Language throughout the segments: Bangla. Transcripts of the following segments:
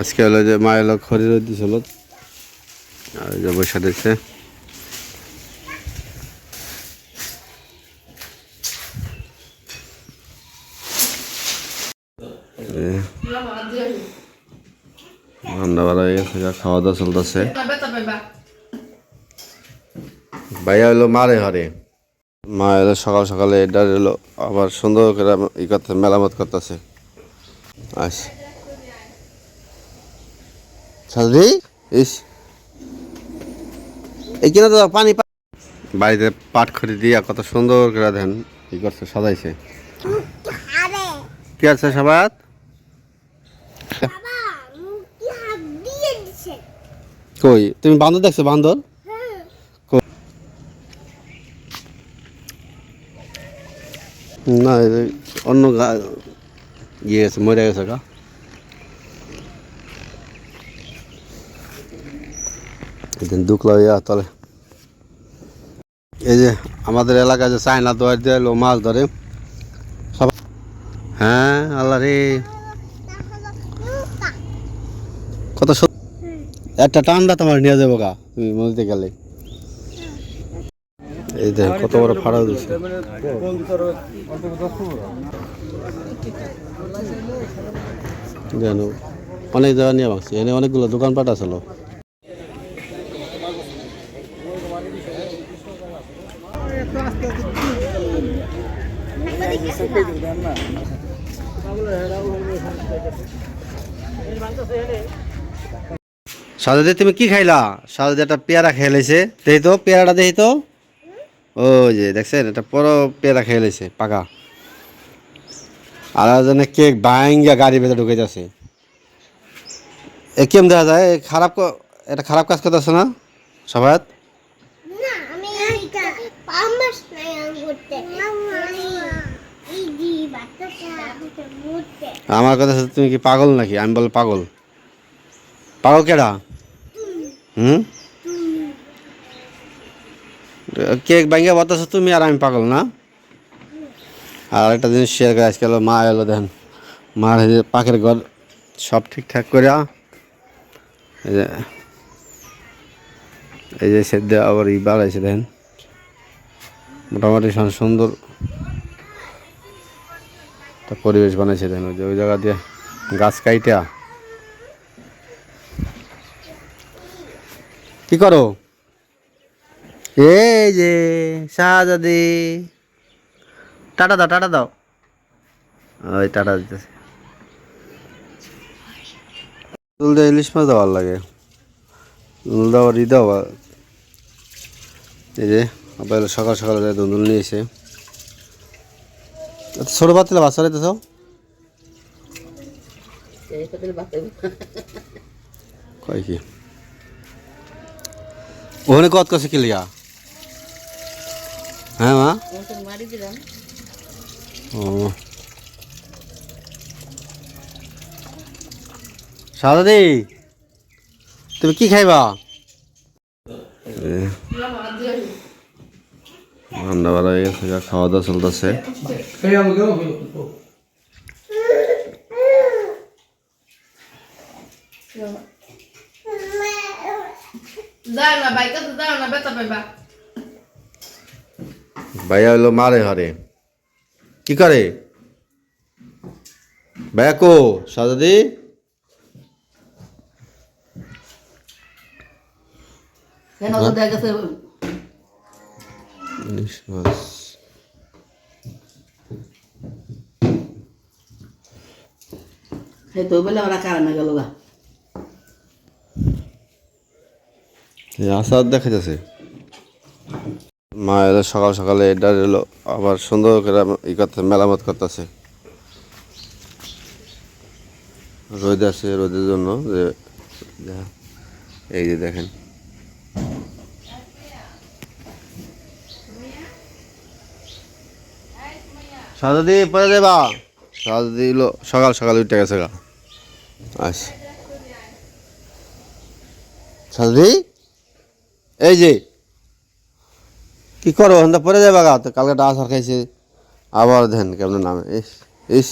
আজকে হলো যে মা এলো খড়ি রোদ দিছিল আর যে বসে দিচ্ছে। রান্না বাড়া হয়ে গেছে, খাওয়া দাওয়া চলতেছে। ভাইয়া হলো মারে ঘরে, মা এলো সকাল সকালে এটা এলো আবার সুন্দর করে ই করতে মেরামত করতেছে। আস সাজি ইস এই কিনা তো পানি বাড়িতে পাট খড়ি দিয়া কত সুন্দর করে দেন ই করছে, সাজাইছে। কি আছে সবাত? কই তুমি বান্দর দেখছো? বান্দর না, অন্য ইয়ে গেছে, মরে গেছে গা। দুকলা ইয়া তলে এই যে আমাদের এলাকায় যে চায়না দোয়ার দিয়ে এলো মাছ ধরে সব। হ্যাঁ আল্লাহ রে, কত একটা টান্ডা তোমার নিয়ে যাবো গা তুমি নদীতে গেলে। এই দেখ কত বড় ফাড়া দিচ্ছে। জানো অনেক জায়গা নিয়ে ভাবছি, এনে অনেকগুলো দোকানপাট আসলো। সাজাদি তুমি কি খাইলা? সাজাদি একটা পেয়ারা খেয়ে লাইছে, দেখি তো পেয়ারাটা দেখি তো। ওই যে দেখছেন এটা বড় পেয়ারা খেয়ে লাইছে পাকা। আর জনে কেক ভাঙ্গা গাড়ি ভেতরে ঢুকে যাচ্ছে। এ কেমন দেখা যায়? খারাপ এটা খারাপ কাজ করতেছে না সবাই? আমার কথা তুমি কি পাগল নাকি? আমি বল পাগল? পাগল কেডা? হুম, কেক ভাঙ্গা বাতাস তুমি আর আমি পাগল না? আর একটা জিনিস শেয়ার করে আজকে মা এলো, দেখেন মার পাখির ঘর সব ঠিকঠাক করে এই যে সেদ্ধ আবার ই বাড়াইছে, দেখেন মোটামুটি সুন্দর একটা পরিবেশ বানাইছে। দেখেন ওই যে ওই জায়গা দিয়ে গাছ কাইটা কি করো? এই যে শাহজাদি টাটা দাও, টাটা দাও। ওই টাটা দিতেছে। ইলিশ মাছ দেওয়ার লাগে, দেওয়ার ই দেওয়া। এই যে আবার সকাল সকাল দুন্দুল নিয়েছে। ছোট বাতিলে বাচ্চা রেতেছ কয় কি ওখানে কত কাছে কি লিয়া? হ্যাঁ মা, ও সাদাদি তুমি কি খাইবা? রান্না বাড়া হয়ে গেছে, খাওয়া দাওয়া চলতেছে। ভাইয়া হলো মারে ঘরে, কি করে ভাইয়া? কো সাদাদি ইলিশ মাছ আসার দেখা যাচ্ছে। মা এলো সকাল সকালে এটা এলো আবার সুন্দর করে ই করতে মেরামত করতেছে। রোদ আছে, রোদের জন্য যে এই যে দেখেন সাদাদি পরে যাবা। সাদাদি হলো সকাল সকাল উঠে গেছে গা। আস সাদাদি এই যে কি করো? হন্দা পরে যাবা গা, তো কালকে ডাস খাইছে আবার ধ্যান কেমন নামে। ইস ইস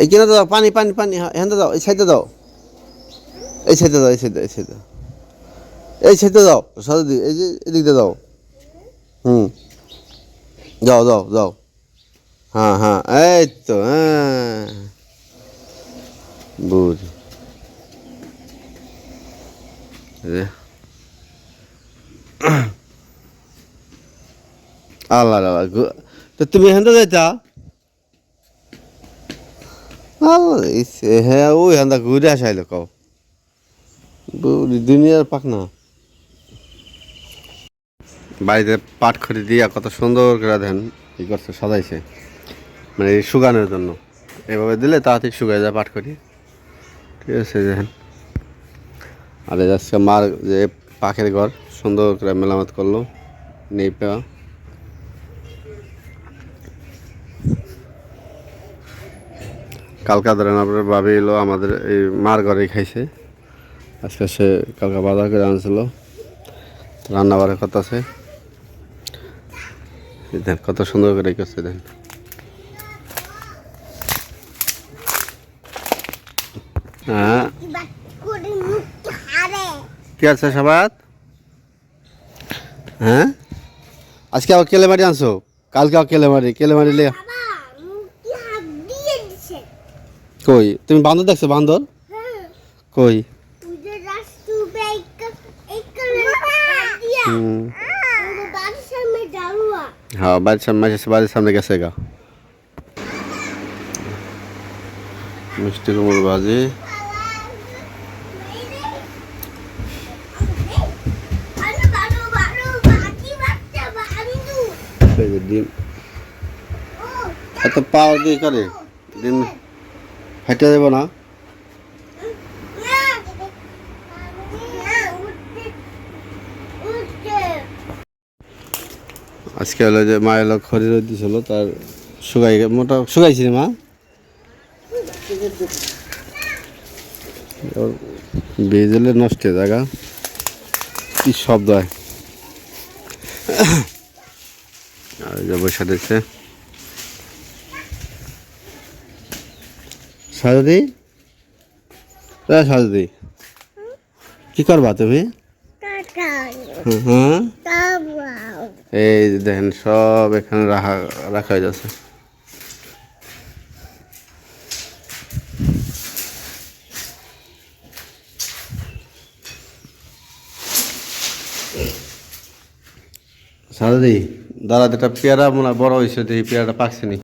এই কিনা দাও পানি পানি পানি হ্যাঁ দাও এই সাইডে দাও এই সাইডে দাও এই সাইডে এই সাইডে এই সাইডে দাও সাজদি এই যে এদিক দিয়ে দাও হুম যাও যাও যাও হ্যাঁ হ্যাঁ এই তো হ্যাঁ বুঝ আল্লাহ আল্লাহ তো তুমি এখান থেকে যাইতা আল্লাহ হ্যাঁ ওই এখান ঘুরে আসাইলো কও দুনিয়ার পাক না বাড়িতে পাট খড়ি দিয়া কত সুন্দর করে দেন ই করছে সাজাইছে মানে শুকানোর জন্য এভাবে দিলে তাড়াতাড়ি শুকায় যায় পাট খড়ি ঠিক আছে দেখেন আর আজকে মার যে পাখের ঘর সুন্দর করে মেরামত করলো নেই পাওয়া কালকা ধরেন আপনার ভাবি এলো আমাদের এই মার ঘরেই খাইছে আজকে সে কালকা বাজার করে আনছিল রান্না বাড়ার কথা আছে দেন কত সুন্দর করে করছে দেন হ্যাঁ কি আছে সবাই হ্যাঁ আজকে আবার কেলেমারি আনছো কালকে আবার কেলেমারি লে কই তুমি বান্দর দেখছো বান্দর কই হ্যাঁ বাড়ির সামনে গেছে গা মিষ্টি কুমড় ভাজি ডিম এত পাওয়ার দিয়ে করে ডিম হেঁটে দেবো না আজকে হলো যে মা এলো খড়ি রোদ দিছিল তার মোটা শুকাইছি মা বেজলে নষ্ট হয়ে জায়গা কি শব্দ হয় আর যে বসে দিচ্ছে সাজদি সাজদি কি করবা তুমি হ্যাঁ এই দেখেন সব এখানে রাখা হয়ে যাচ্ছে সারদি দাদা যেটা পেয়ারা মনে হয় বড় হয়েছে এই পেয়ারাটা পাকছে নি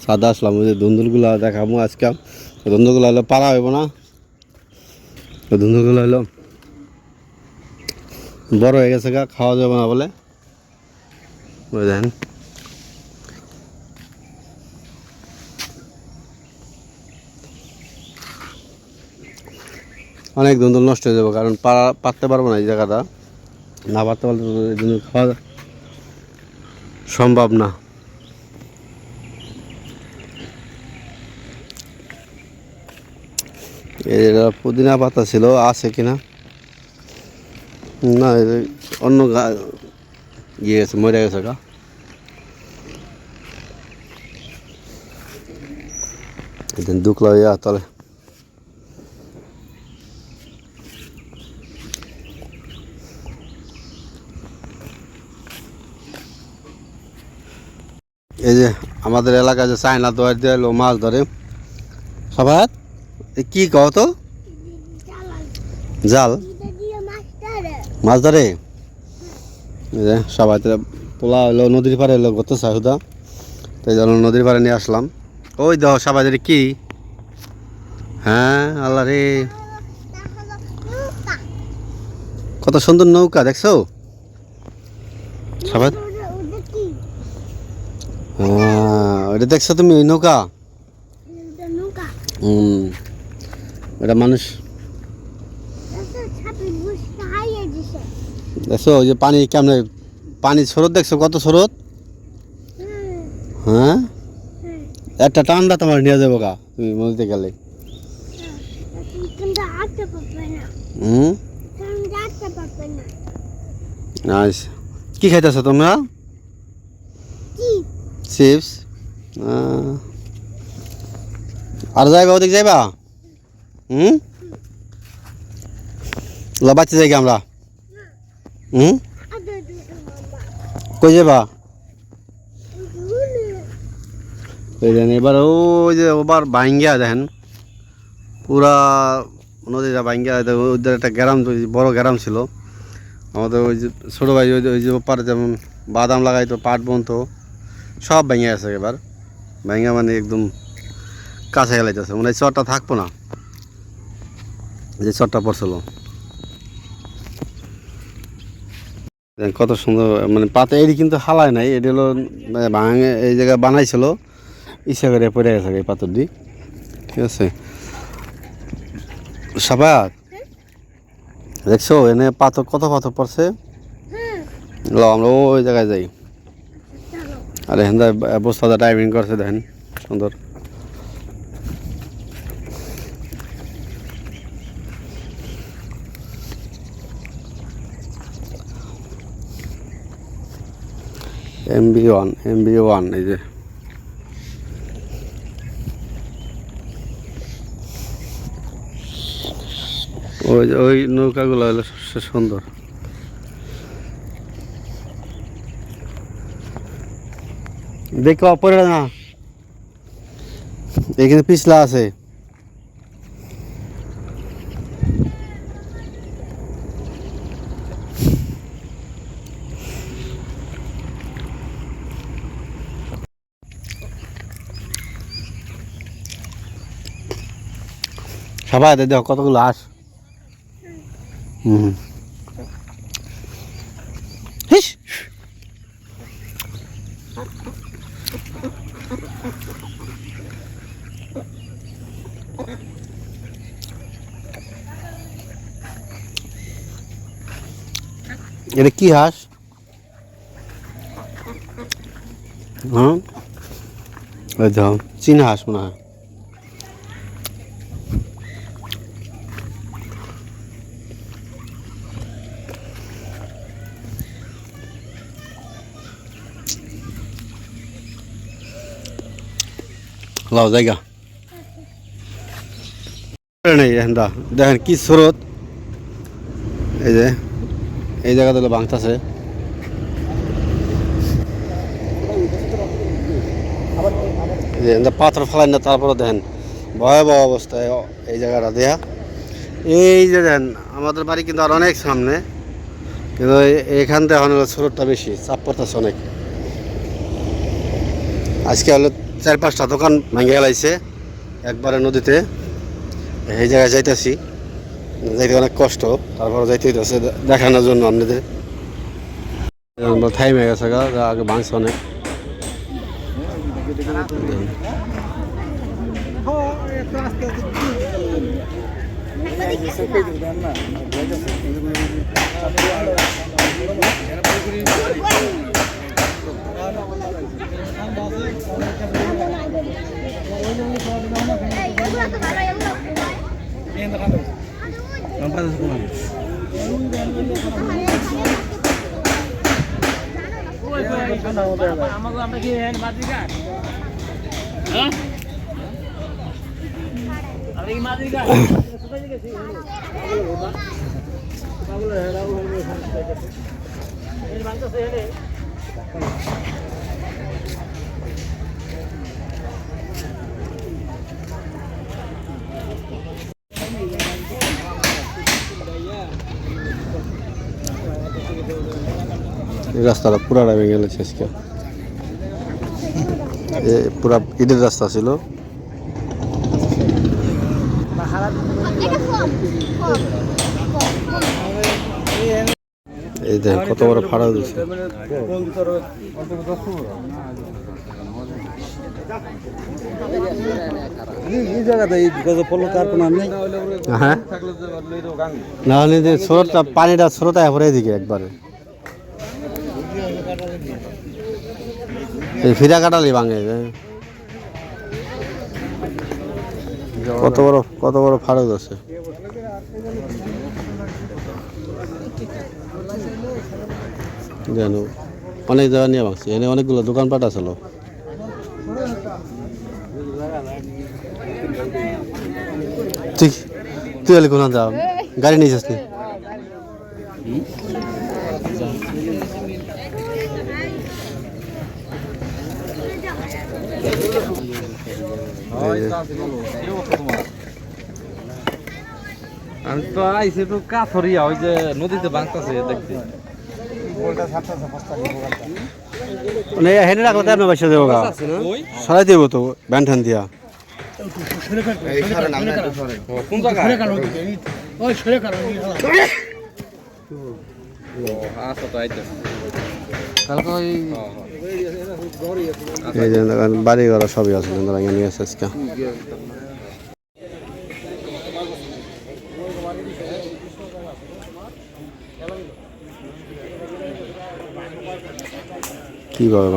সাদা আসলাম ওই যে ধুন্দুলগুলো দেখাবো আজকে ধুন্দুলগুলো হলো পাড়া হইব না ধুন্দুলগুলো হলো বড় হয়ে গেছে গা খাওয়া যাবে না বলে বুঝলেন অনেক ধুন্দুল নষ্ট হয়ে যাবে কারণ পারতে পারবো না এই জায়গাটা না পারতে পারলে ধুন্দুল খাওয়া সম্ভব না এটা পুদিনা পাতা ছিল আছে কিনা না অন্য ইয়ে গেছে মরে গেছে গা এদিন দুঃখলা ইয়া তলে এই যে আমাদের এলাকায় যে চায়না দোয়ার দিয়ে মাছ ধরে সবাই কি কও তো জাল মাছ ধরে সবাই পোলা হইলো নদীর পাড়ে এলো গত চাহিদা তাই জন্য নদীর পাড়ে নিয়ে আসলাম ওই দেখো সবাই কি হ্যাঁ আল্লাহ রে কত সুন্দর নৌকা দেখছো সবাই হ্যাঁ ওটা দেখছো তুমি ওই নৌকা এটা মানুষ দেখছো ওই যে পানি কেমনে পানির স্রোত দেখছো কত স্রোত হ্যাঁ একটা টান্ডা তোমার নিয়ে যাবো গা তুমি নদীতে গেলে আচ্ছা কি খাইতেছো তোমরা চিপস আর যাইবা ওদিকে যাইবা বাচ্চা যাই আমরা কই যাবা এবার ওই যে ওবার ভাঙ্গিয়া দেখেন পুরা নদীটা ভাঙ্গিয়া ওদের একটা গ্রাম বড় গ্রাম ছিল আমাদের ওই যে ছোটো ভাই ওই যে ওপারে যেমন বাদাম লাগাইতো পাট বনতো সব ভেঙে গেছে এবার ভেঙে মানে একদম কাছে গেলাইতেছে মানে চরটা থাকবো না যে চরটা পড়ছিল কত সুন্দর মানে পাতা এটি কিন্তু হালায় নাই এটি হলো ভাঙে এই জায়গায় বানাইছিল ইচ্ছা করে পড়ে গেছে এই পাথর দি ঠিক আছে সাবাত দেখছো এনে পাথর কত পাথর পড়ছে আমরা ওই জায়গায় যাই আর এখান বস্তাটা টাইমিং করছে দেখেন সুন্দর MB1 এই যে ওই নৌকাগুলো হলো সুন্দর দেখো পড়ে না এখানে পিছলা আছে সবাই দেখো কতগুলো হাঁস হিস এটা কি হাঁস হ্যাঁ ওই দেখো চীনা হাঁস মনে হয় লাও জায়গা নেই দেখেন কি স্রোত এই যে এই জায়গা দিলে ভাঙতেছে পাথর ফেলাই না তারপরে দেখেন ভয়াবহ অবস্থায় এই জায়গাটা দেয়া এই যে দেখেন আমাদের বাড়ি কিন্তু আর অনেক সামনে কিন্তু এখান থেকে এখন স্রোতটা বেশি চাপ পড়তেছে অনেক আজকে হলো 4-5টা দোকান ভেঙে গেলাইছে একবারে নদীতে এই জায়গায় যাইতেছি যাইতে অনেক কষ্ট তারপরে যাইতে হইতেছে দেখানোর জন্য আপনাদের থাইমে গেছে আগে ভাঙছে অনেক রাস্তাটা পুরাটা ভেঙে গেছে আজকে পুরা ইটের রাস্তা ছিল এই দেখেন কত বড় ফাড়া দিচ্ছে এই জায়গাতে এই গজে পড়লো তার কোনো নেই। হ্যাঁ না হলে যে স্রোতটা পানিটা স্রোত পরে এদিকে একবারে এই ফিরা কাটালি ভাঙে কত বড় ফারুক আছে জানো অনেক জায়গা নিয়ে ভাঙছি এনে অনেকগুলো দোকানপাট আছিল ঠিক তুই হলে কোন যাও গাড়ি নিয়ে যাস নি আমি তো আইসি একটু কাথরিয়া ওই যে নদীতে বাঁকতেছে দেখতে মানে হেনে রাখো তাই আপনার বাসা দেবো গা সরাই দেবো তো ব্যান ঠান দিয়া কোন জায়গায় আচ্ছা তো আইতে কালকে ওই এই যে বাড়ি ঘর সবই আছে নিয়ে আসছে আজকে কিভাবে